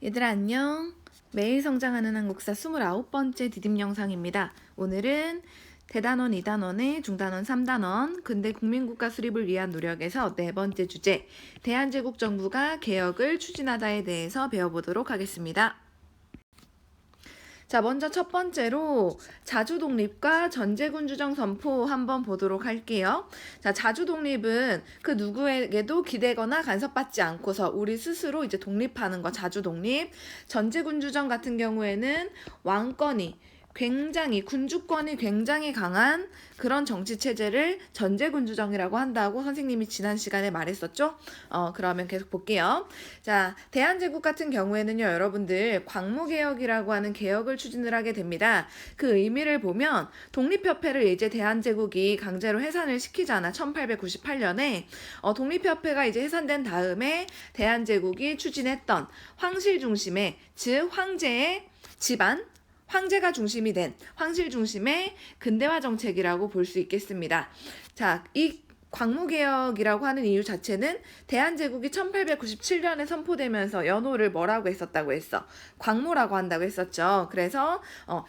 얘들아 안녕. 매일 성장하는 한국사 29번째 디딤 영상입니다. 오늘은 대단원 2단원의 중단원 3단원 근대 국민국가 수립을 위한 노력에서 네 번째 주제 대한제국 정부가 개혁을 추진하다에 대해서 배워보도록 하겠습니다. 자, 먼저 첫 번째로 자주독립과 전제군주정 선포 한번 보도록 할게요. 자, 자주독립은 그 누구에게도 기대거나 간섭받지 않고서 우리 스스로 이제 독립하는 거 자주독립. 전제군주정 같은 경우에는 왕권이 군주권이 굉장히 강한 그런 정치체제를 전제군주정이라고 한다고 선생님이 지난 시간에 말했었죠? 그러면 계속 볼게요. 자, 대한제국 같은 경우에는요, 여러분들 광무개혁이라고 하는 개혁을 추진을 하게 됩니다. 그 의미를 보면 독립협회를 이제 대한제국이 강제로 해산을 시키잖아. 1898년에 독립협회가 이제 해산된 다음에 대한제국이 추진했던 황실 중심의, 즉 황제의 집안, 황제가 중심이 된 황실 중심의 근대화 정책이라고 볼 수 있겠습니다. 자, 이 광무개혁이라고 하는 이유 자체는 대한제국이 1897년에 선포되면서 연호를 뭐라고 했었다고 했어? 광무라고 한다고 했었죠. 그래서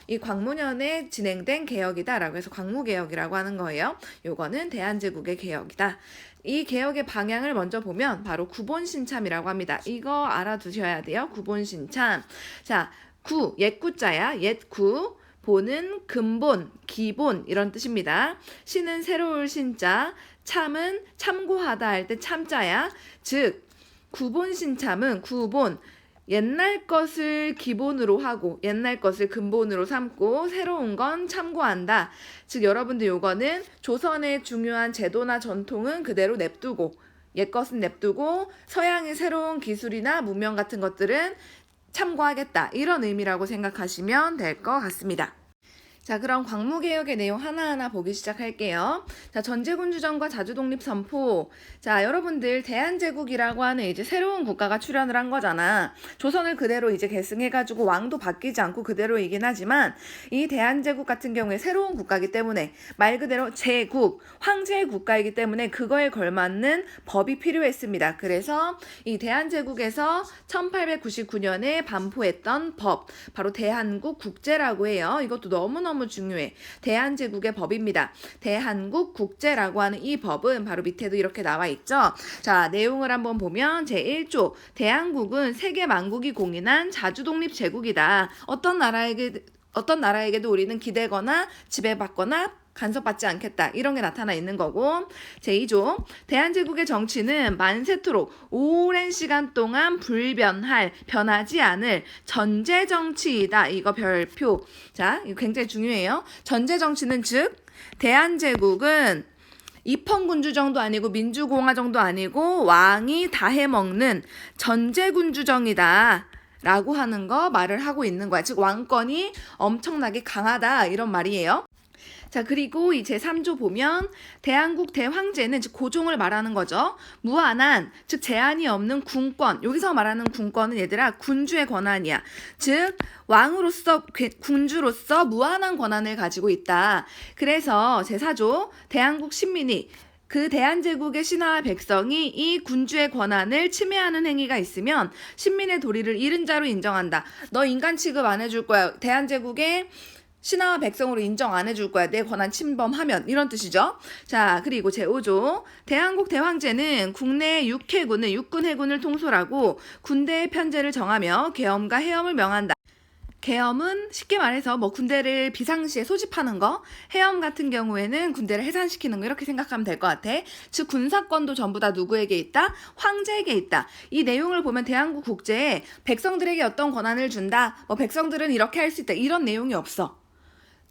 이 광무년에 진행된 개혁이다라고 해서 광무개혁이라고 하는 거예요. 요거는 대한제국의 개혁이다. 이 개혁의 방향을 먼저 보면 바로 구본신참이라고 합니다. 이거 알아두셔야 돼요. 구본신참. 자, 옛구자야. 옛구. 본은 근본, 기본 이런 뜻입니다. 신은 새로울 신자, 참은 참고하다 할 때 참자야. 즉 구본신참은 구본, 옛날 것을 기본으로 하고 옛날 것을 근본으로 삼고 새로운 건 참고한다. 즉 여러분들 요거는 조선의 중요한 제도나 전통은 그대로 냅두고 옛 것은 냅두고 서양의 새로운 기술이나 문명 같은 것들은 참고하겠다. 이런 의미라고 생각하시면 될 것 같습니다. 자, 그럼 광무개혁의 내용 하나하나 보기 시작할게요. 자, 전제군주정과 자주독립 선포. 자, 여러분들 대한제국이라고 하는 이제 새로운 국가가 출현을 한 거잖아. 조선을 그대로 이제 계승해가지고 왕도 바뀌지 않고 그대로이긴 하지만 이 대한제국 같은 경우에 새로운 국가이기 때문에 말 그대로 제국, 황제의 국가이기 때문에 그거에 걸맞는 법이 필요했습니다. 그래서 이 대한제국에서 1899년에 반포했던 법, 바로 대한국국제라고 해요. 이것도 너무너무 중요해. 대한제국의 법입니다. 대한국국제라고 하는 이 법은 바로 밑에도 이렇게 나와 있죠. 자, 내용을 한번 보면 제1조 대한국은 세계 만국이 공인한 자주독립 제국이다. 어떤 나라에게도 우리는 기대거나 지배받거나 간섭받지 않겠다. 이런 게 나타나 있는 거고. 제2조 대한제국의 정치는 만세토록 오랜 시간 동안 변하지 않을 전제정치이다. 이거 별표. 자, 이거 굉장히 중요해요. 전제정치는 즉 대한제국은 입헌군주정도 아니고 민주공화정도 아니고 왕이 다 해먹는 전제군주정이다. 라고 하는 거 말을 하고 있는 거야. 즉 왕권이 엄청나게 강하다. 이런 말이에요. 자, 그리고 이 제3조 보면 대한국 대황제는 즉 고종을 말하는 거죠. 무한한, 즉 제한이 없는 군권. 여기서 말하는 군권은 얘들아 군주의 권한이야. 즉 왕으로서 군주로서 무한한 권한을 가지고 있다. 그래서 제4조 대한국 신민이 그 대한제국의 신하와 백성이 이 군주의 권한을 침해하는 행위가 있으면 신민의 도리를 잃은 자로 인정한다. 너 인간 취급 안 해줄 거야. 대한제국의 신하와 백성으로 인정 안 해줄 거야. 내 권한 침범하면. 이런 뜻이죠. 자, 그리고 제5조 대한국 대황제는 국내 육해군은 육군 해군을 통솔하고 군대의 편제를 정하며 계엄과 해엄을 명한다. 계엄은 쉽게 말해서 군대를 비상시에 소집하는 거, 해엄 같은 경우에는 군대를 해산시키는 거 이렇게 생각하면 될 것 같아. 즉 군사권도 전부 다 누구에게 있다? 황제에게 있다. 이 내용을 보면 대한국 국제에 백성들에게 어떤 권한을 준다. 백성들은 이렇게 할 수 있다. 이런 내용이 없어.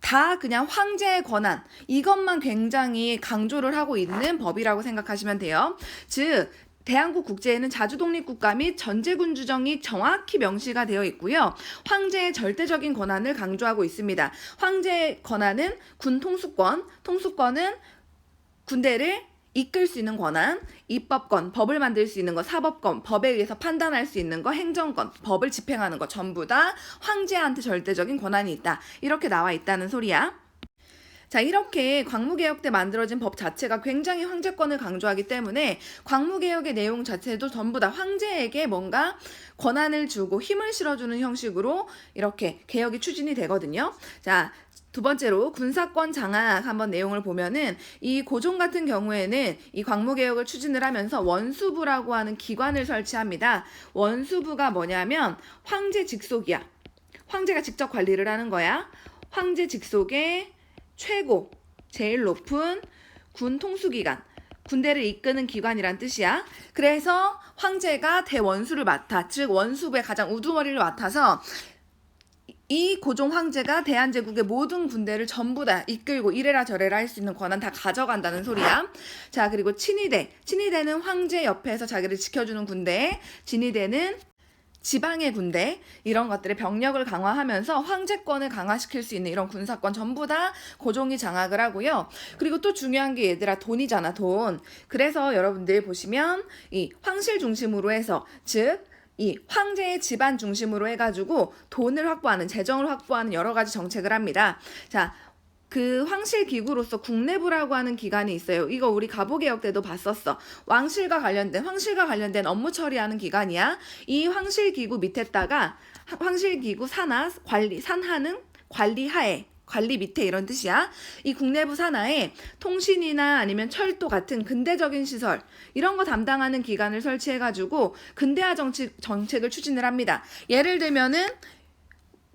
다 그냥 황제의 권한, 이것만 굉장히 강조를 하고 있는 법이라고 생각하시면 돼요. 즉 대한국 국제에는 자주독립 국가 및 전제군주정이 정확히 명시가 되어 있고요. 황제의 절대적인 권한을 강조하고 있습니다. 황제의 권한은 군 통수권은 군대를 이끌 수 있는 권한, 입법권, 법을 만들 수 있는 거, 사법권, 법에 의해서 판단할 수 있는 거, 행정권, 법을 집행하는 거 전부 다 황제한테 절대적인 권한이 있다. 이렇게 나와 있다는 소리야. 자, 이렇게 광무개혁 때 만들어진 법 자체가 굉장히 황제권을 강조하기 때문에 광무개혁의 내용 자체도 전부 다 황제에게 뭔가 권한을 주고 힘을 실어주는 형식으로 이렇게 개혁이 추진이 되거든요. 자, 두 번째로 군사권 장악 한번 내용을 보면은 이 고종 같은 경우에는 이 광무개혁을 추진을 하면서 원수부라고 하는 기관을 설치합니다. 원수부가 뭐냐면 황제 직속이야. 황제가 직접 관리를 하는 거야. 황제 직속의 최고, 제일 높은 군 통수기관, 군대를 이끄는 기관이란 뜻이야. 그래서 황제가 대원수를 맡아, 즉 원수부의 가장 우두머리를 맡아서 이 고종 황제가 대한제국의 모든 군대를 전부 다 이끌고 이래라 저래라 할 수 있는 권한 다 가져간다는 소리야. 자, 그리고 친위대. 친위대는 황제 옆에서 자기를 지켜주는 군대. 진위대는 지방의 군대, 이런 것들의 병력을 강화하면서 황제권을 강화시킬 수 있는 이런 군사권 전부 다 고종이 장악을 하고요. 그리고 또 중요한 게 얘들아 돈이잖아, 돈. 그래서 여러분들 보시면 이 황실 중심으로 해서, 즉 이 황제의 집안 중심으로 해가지고 돈을 확보하는, 재정을 확보하는 여러 가지 정책을 합니다. 자, 그 황실기구로서 국내부라고 하는 기관이 있어요. 이거 우리 갑오개혁 때도 봤었어. 황실과 관련된 업무 처리하는 기관이야. 이 황실기구 밑에다가 황실기구 산하, 산하는 관리하에, 관리 밑에 이런 뜻이야. 이 국내부 산하에 통신이나 아니면 철도 같은 근대적인 시설 이런 거 담당하는 기관을 설치해가지고 근대화 정책을 추진을 합니다. 예를 들면은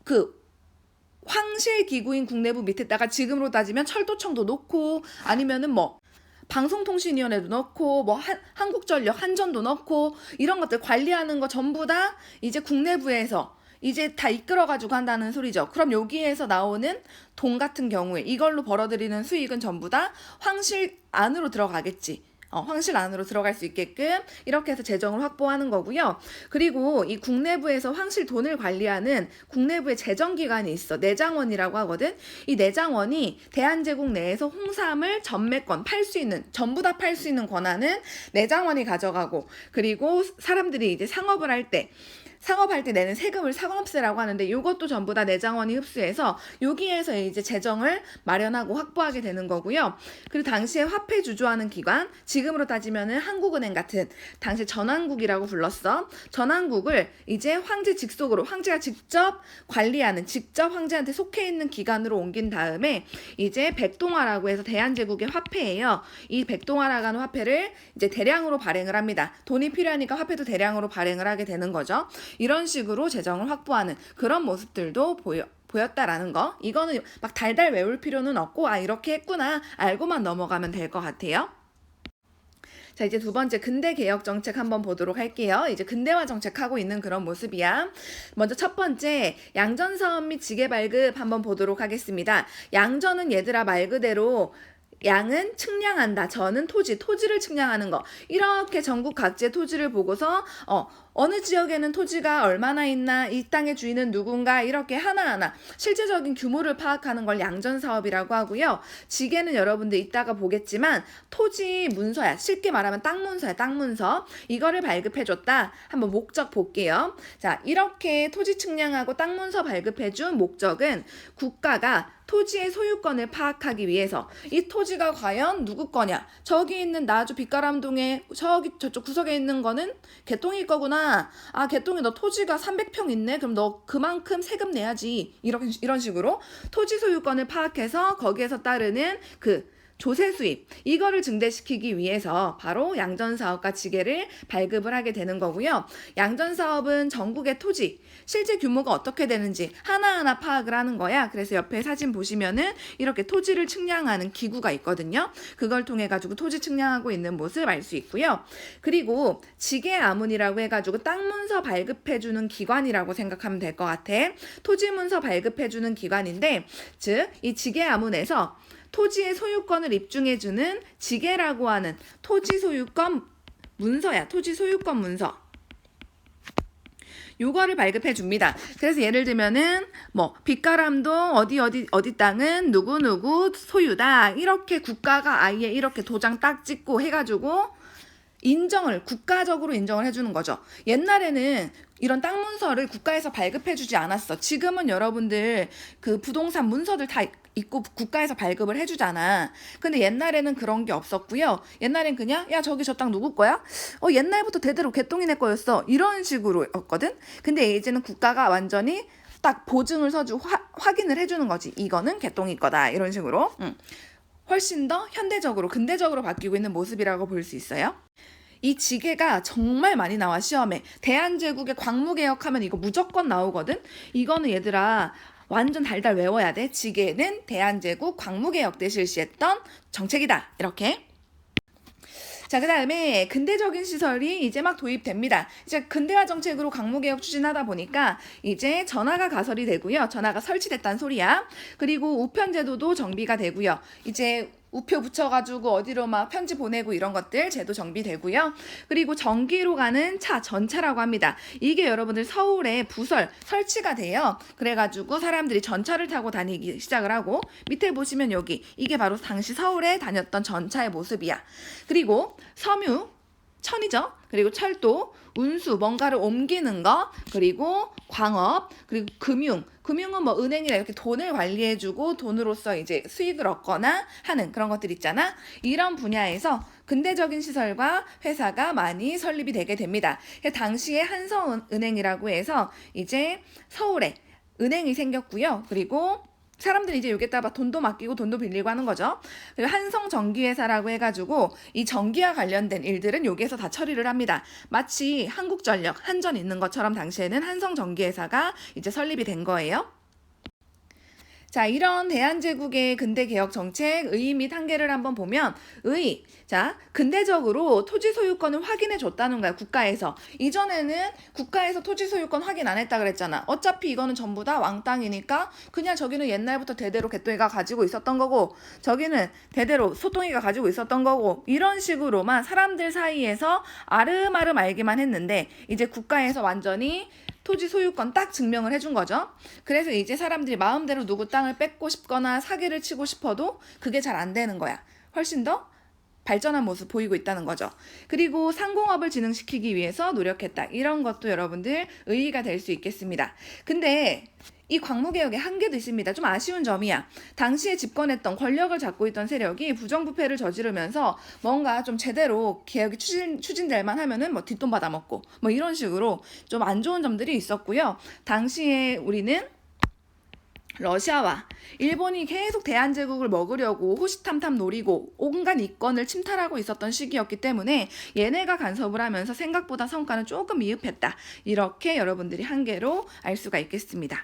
그 황실기구인 국내부 밑에다가 지금으로 따지면 철도청도 놓고 아니면은 뭐 방송통신위원회도 넣고 뭐 한국전력, 한전도 넣고 이런 것들 관리하는 거 전부 다 이제 국내부에서 이제 다 이끌어가지고 한다는 소리죠. 그럼 여기에서 나오는 돈 같은 경우에 이걸로 벌어들이는 수익은 전부 다 황실 안으로 들어가겠지. 황실 안으로 들어갈 수 있게끔 이렇게 해서 재정을 확보하는 거고요. 그리고 이 국내부에서 황실 돈을 관리하는 국내부의 재정기관이 있어. 내장원이라고 하거든. 이 내장원이 대한제국 내에서 홍삼을 전매권, 팔 수 있는, 전부 다 팔 수 있는 권한은 내장원이 가져가고, 그리고 사람들이 이제 상업할 때 내는 세금을 상업세라고 하는데 이것도 전부 다 내장원이 흡수해서 여기에서 이제 재정을 마련하고 확보하게 되는 거고요. 그리고 당시에 화폐 주조하는 기관, 지금으로 따지면은 한국은행 같은, 당시 전환국이라고 불렀어. 전환국을 이제 황제 직속으로, 황제가 직접 관리하는, 직접 황제한테 속해 있는 기관으로 옮긴 다음에 이제 백동화라고 해서 대한제국의 화폐예요. 이 백동화라고 하는 화폐를 이제 대량으로 발행을 합니다. 돈이 필요하니까 화폐도 대량으로 발행을 하게 되는 거죠. 이런 식으로 재정을 확보하는 그런 모습들도 보였다라는 거. 이거는 막 달달 외울 필요는 없고 이렇게 했구나 알고만 넘어가면 될 것 같아요. 자, 이제 두 번째 근대개혁 정책 한번 보도록 할게요. 이제 근대화 정책하고 있는 그런 모습이야. 먼저 첫 번째 양전사업 및 지게발급 한번 보도록 하겠습니다. 양전은 얘들아 말 그대로 양은 측량한다. 저는 토지를 측량하는 거. 이렇게 전국 각지의 토지를 보고서 어느 지역에는 토지가 얼마나 있나, 이 땅의 주인은 누군가, 이렇게 하나하나 실제적인 규모를 파악하는 걸 양전사업이라고 하고요. 지게는 여러분들 이따가 보겠지만 토지 문서야. 쉽게 말하면 땅 문서야. 땅 문서. 이거를 발급해줬다. 한번 목적 볼게요. 자, 이렇게 토지 측량하고 땅 문서 발급해준 목적은 국가가 토지의 소유권을 파악하기 위해서 이 토지가 과연 누구 거냐, 저기 있는 나주 빛가람동에 저쪽 구석에 있는 거는 개똥이 거구나, 개똥이 너 토지가 300평 있네, 그럼 너 그만큼 세금 내야지, 이런 식으로 토지 소유권을 파악해서 거기에서 따르는 그 조세 수입, 이거를 증대시키기 위해서 바로 양전사업과 지게를 발급을 하게 되는 거고요. 양전사업은 전국의 토지, 실제 규모가 어떻게 되는지 하나하나 파악을 하는 거야. 그래서 옆에 사진 보시면은 이렇게 토지를 측량하는 기구가 있거든요. 그걸 통해 가지고 토지 측량하고 있는 모습 알 수 있고요. 그리고 지게아문이라고 해가지고 땅 문서 발급해주는 기관이라고 생각하면 될 것 같아. 토지 문서 발급해주는 기관인데, 즉 이 지게아문에서 토지의 소유권을 입증해주는 지게라고 하는 토지 소유권 문서야. 토지 소유권 문서. 요거를 발급해 줍니다. 그래서 예를 들면은 뭐 빛가람동 어디 땅은 누구 소유다. 이렇게 국가가 아예 이렇게 도장 딱 찍고 해가지고 국가적으로 인정을 해주는 거죠. 옛날에는 이런 땅 문서를 국가에서 발급해주지 않았어. 지금은 여러분들 그 부동산 문서들 다 있고 국가에서 발급을 해주잖아. 근데 옛날에는 그런 게 없었고요. 옛날엔 그냥 야 저기 저 땅 누구 거야? 옛날부터 대대로 개똥이네 거였어. 이런 식으로였거든. 근데 이제는 국가가 완전히 딱 보증을 서주 확인을 해주는 거지. 이거는 개똥이 거다. 이런 식으로. 훨씬 더 현대적으로 근대적으로 바뀌고 있는 모습이라고 볼 수 있어요. 이 지계가 정말 많이 나와 시험에. 대한제국의 광무개혁하면 이거 무조건 나오거든. 이거는 얘들아 완전 달달 외워야 돼. 지계는 대한제국 광무개혁 때 실시했던 정책이다. 이렇게. 자, 그 다음에 근대적인 시설이 이제 막 도입됩니다. 이제 근대화 정책으로 광무개혁 추진하다 보니까 이제 전화가 가설이 되고요. 전화가 설치됐다는 소리야. 그리고 우편제도도 정비가 되고요. 이제 우표 붙여가지고 어디로 막 편지 보내고 이런 것들 제도 정비되고요. 그리고 전기로 가는 차, 전차라고 합니다. 이게 여러분들 서울에 부설 설치가 돼요. 그래가지고 사람들이 전차를 타고 다니기 시작을 하고 밑에 보시면 여기 이게 바로 당시 서울에 다녔던 전차의 모습이야. 그리고 섬유, 천이죠. 그리고 철도, 운수, 뭔가를 옮기는 거, 그리고 광업, 그리고 금융은 뭐 은행이나 이렇게 돈을 관리해주고 돈으로서 이제 수익을 얻거나 하는 그런 것들 있잖아. 이런 분야에서 근대적인 시설과 회사가 많이 설립이 되게 됩니다. 당시에 한성은행이라고 해서 이제 서울에 은행이 생겼고요. 그리고 사람들이 이제 여기다가 돈도 맡기고 돈도 빌리고 하는 거죠. 그리고 한성전기회사라고 해가지고 이 전기와 관련된 일들은 여기에서 다 처리를 합니다. 마치 한국전력, 한전 있는 것처럼 당시에는 한성전기회사가 이제 설립이 된 거예요. 자, 이런 대한제국의 근대개혁 정책 의 및 한계를 한번 보면 자, 근대적으로 토지 소유권을 확인해 줬다는 거야, 국가에서. 이전에는 국가에서 토지 소유권 확인 안 했다 그랬잖아. 어차피 이거는 전부 다 왕땅이니까 그냥 저기는 옛날부터 대대로 개똥이가 가지고 있었던 거고 저기는 대대로 소똥이가 가지고 있었던 거고 이런 식으로만 사람들 사이에서 아름아름 알기만 했는데 이제 국가에서 완전히 토지 소유권 딱 증명을 해준 거죠. 그래서 이제 사람들이 마음대로 누구 땅을 뺏고 싶거나 사기를 치고 싶어도 그게 잘 안 되는 거야. 훨씬 더 발전한 모습 보이고 있다는 거죠. 그리고 상공업을 진흥시키기 위해서 노력했다. 이런 것도 여러분들 의의가 될 수 있겠습니다. 근데 이 광무개혁의 한계도 있습니다. 좀 아쉬운 점이야. 당시에 집권했던 권력을 잡고 있던 세력이 부정부패를 저지르면서 뭔가 좀 제대로 개혁이 추진될 만하면은 뭐 뒷돈 받아먹고 뭐 이런 식으로 좀 안 좋은 점들이 있었고요. 당시에 우리는 러시아와 일본이 계속 대한제국을 먹으려고 호시탐탐 노리고 온갖 이권을 침탈하고 있었던 시기였기 때문에 얘네가 간섭을 하면서 생각보다 성과는 조금 미흡했다. 이렇게 여러분들이 한계로 알 수가 있겠습니다.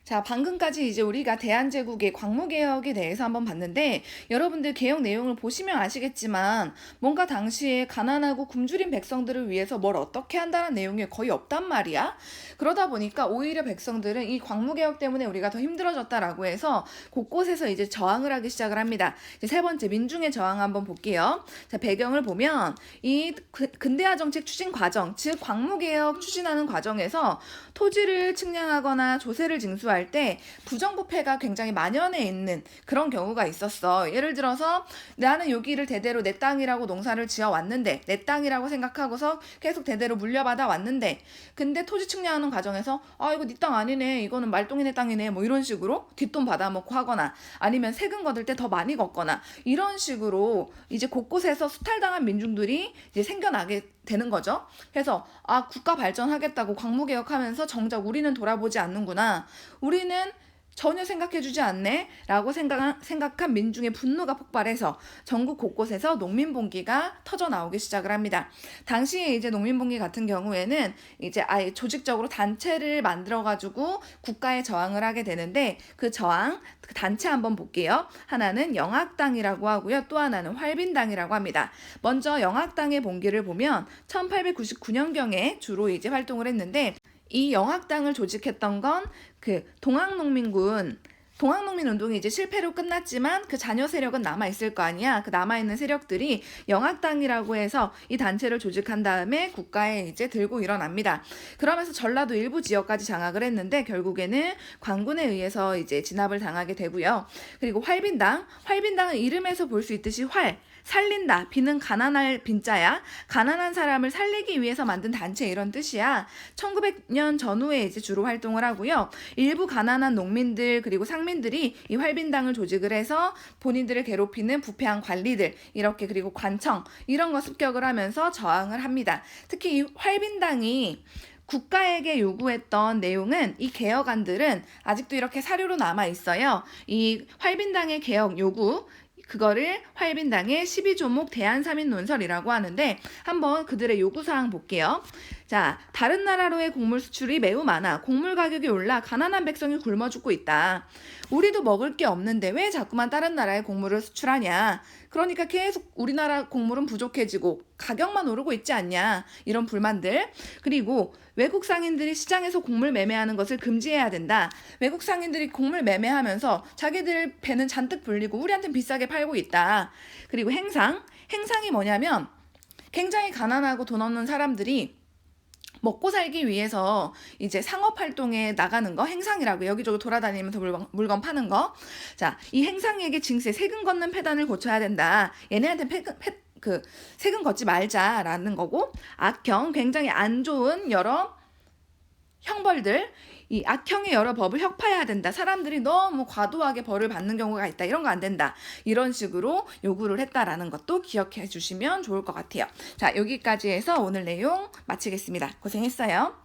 자, 방금까지 이제 우리가 대한제국의 광무개혁에 대해서 한번 봤는데 여러분들 개혁 내용을 보시면 아시겠지만 뭔가 당시에 가난하고 굶주린 백성들을 위해서 뭘 어떻게 한다는 내용이 거의 없단 말이야. 그러다 보니까 오히려 백성들은 이 광무개혁 때문에 우리가 더 힘들어졌다라고 해서 곳곳에서 이제 저항을 하기 시작을 합니다. 이제 세 번째 민중의 저항 한번 볼게요. 자, 배경을 보면 이 근대화 정책 추진 과정, 즉 광무개혁 추진하는 과정에서 토지를 측량하거나 조세를 징수할 때 부정부패가 굉장히 만연해 있는 그런 경우가 있었어. 예를 들어서 나는 여기를 대대로 내 땅이라고 농사를 지어 왔는데 내 땅이라고 생각하고서 계속 대대로 물려받아 왔는데 근데 토지 측량하는 과정에서 이거 네 땅 아니네, 이거는 말똥이네 땅이네, 뭐 이런 식으로 뒷돈 받아먹고 하거나 아니면 세금 걷을 때 더 많이 걷거나 이런 식으로 이제 곳곳에서 수탈당한 민중들이 이제 생겨나게 되는 거죠. 그래서 국가 발전하겠다고 광무개혁하면서 정작 우리는 돌아보지 않는구나. 우리는 전혀 생각해주지 않네 라고 생각한 민중의 분노가 폭발해서 전국 곳곳에서 농민봉기가 터져 나오기 시작을 합니다. 당시에 이제 농민봉기 같은 경우에는 이제 아예 조직적으로 단체를 만들어가지고 국가에 저항을 하게 되는데 그 저항, 그 단체 한번 볼게요. 하나는 영학당이라고 하고요. 또 하나는 활빈당이라고 합니다. 먼저 영학당의 봉기를 보면 1899년경에 주로 이제 활동을 했는데 이 영학당을 조직했던 건 그 동학농민운동이 이제 실패로 끝났지만 그 잔여 세력은 남아있을 거 아니야. 그 남아있는 세력들이 영학당이라고 해서 이 단체를 조직한 다음에 국가에 이제 들고 일어납니다. 그러면서 전라도 일부 지역까지 장악을 했는데 결국에는 관군에 의해서 이제 진압을 당하게 되고요. 그리고 활빈당은 이름에서 볼 수 있듯이 살린다. 비는 가난할 빈자야. 가난한 사람을 살리기 위해서 만든 단체 이런 뜻이야. 1900년 전후에 이제 주로 활동을 하고요. 일부 가난한 농민들 그리고 상민들이 이 활빈당을 조직을 해서 본인들을 괴롭히는 부패한 관리들 이렇게 그리고 관청 이런 거 습격을 하면서 저항을 합니다. 특히 이 활빈당이 국가에게 요구했던 내용은 이 개혁안들은 아직도 이렇게 사료로 남아 있어요. 이 활빈당의 개혁 요구 그거를 활빈당의 12조목 대한삼인 논설이라고 하는데 한번 그들의 요구사항 볼게요. 자, 다른 나라로의 곡물 수출이 매우 많아. 곡물 가격이 올라 가난한 백성이 굶어 죽고 있다. 우리도 먹을 게 없는데 왜 자꾸만 다른 나라에 곡물을 수출하냐. 그러니까 계속 우리나라 곡물은 부족해지고 가격만 오르고 있지 않냐. 이런 불만들. 그리고 외국 상인들이 시장에서 곡물 매매하는 것을 금지해야 된다. 외국 상인들이 곡물 매매하면서 자기들 배는 잔뜩 불리고 우리한테는 비싸게 팔고 있다. 그리고 행상이 뭐냐면 굉장히 가난하고 돈 없는 사람들이 먹고 살기 위해서 이제 상업 활동에 나가는 거 행상이라고 여기저기 돌아다니면서 물건 파는 거. 자, 이 행상에게 징세 세금 걷는 폐단을 고쳐야 된다. 얘네한테 세금 걷지 말자라는 거고 악형 굉장히 안 좋은 여러 형벌들 이 악형의 여러 법을 혁파해야 된다. 사람들이 너무 과도하게 벌을 받는 경우가 있다. 이런 거 안 된다. 이런 식으로 요구를 했다라는 것도 기억해 주시면 좋을 것 같아요. 자, 여기까지 해서 오늘 내용 마치겠습니다. 고생했어요.